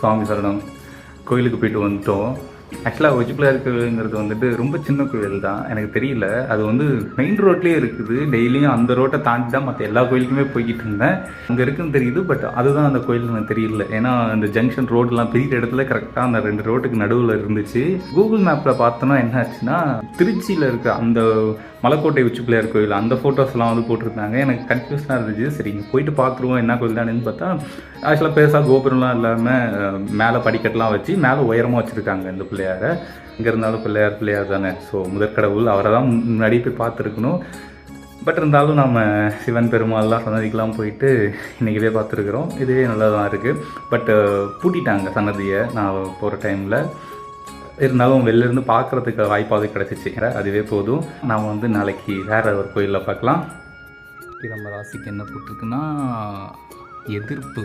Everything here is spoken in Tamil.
சுவாமி சரணம். கோயிலுக்கு போயிட்டு வந்துட்டோம். ஆக்சுவலாக உச்சிப்பிள்ளையார் கோயிலுங்கிறது வந்துட்டு ரொம்ப சின்ன கோயில் தான். எனக்கு தெரியல, அது வந்து மெயின் ரோட்லேயே இருக்குது. டெய்லியும் அந்த ரோட்டை தாண்டி தான் மற்ற எல்லா கோயிலுக்குமே போய்கிட்டு இருந்தேன். அங்கே இருக்குன்னு தெரியுது, பட் அதுதான் அந்த கோயில் எனக்கு தெரியல. ஏன்னா அந்த ஜங்ஷன் ரோடெலாம் பிரிக்கிற இடத்துல கரெக்டாக அந்த 2 ரோட்டுக்கு நடுவில் இருந்துச்சு. கூகுள் மேப்பில் பார்த்தோன்னா என்ன ஆச்சுன்னா, திருச்சியில் இருக்க அந்த மலைக்கோட்டை உச்சிப்பிள்ளையார் கோயில் அந்த ஃபோட்டோஸ்லாம் வந்து போட்டிருந்தாங்க. எனக்கு கன்ஃபியூஸாக இருந்துச்சு. சரி இங்கே போயிட்டு பார்த்துருவோம் என்ன கோயில் தானேன்னு பார்த்தா, ஆக்சுவலாக பெருசாக கோபுரம்லாம் இல்லாமல் மேலே படிக்கட்டெலாம் வச்சு மேலே உயரமாக வச்சுருக்காங்க இந்த பிள்ளையாரை. இங்கே இருந்தாலும் பிள்ளையார் தானே, ஸோ முதற்கடவுள் அவரை தான் முன்னாடி போய் பார்த்துருக்கணும். பட் இருந்தாலும் நம்ம சிவன் பெருமாள்லாம் சன்னதிக்கெலாம் போயிட்டு இன்றைக்கி போய் பார்த்துருக்குறோம். இதுவே நல்லா தான் இருக்குது. பட் பூட்டிட்டாங்க சன்னதியை நான் போகிற டைமில். இருந்தாலும் வெளிலேருந்து பார்க்குறதுக்கு வாய்ப்பாவது கிடச்சிச்சு. அதுவே போதும். நாம் வந்து நாளைக்கு வேறு ஒரு கோயிலில் பார்க்கலாம். நம்ம ராசிக்கு என்ன போட்டிருக்குன்னா எதிர்ப்பு.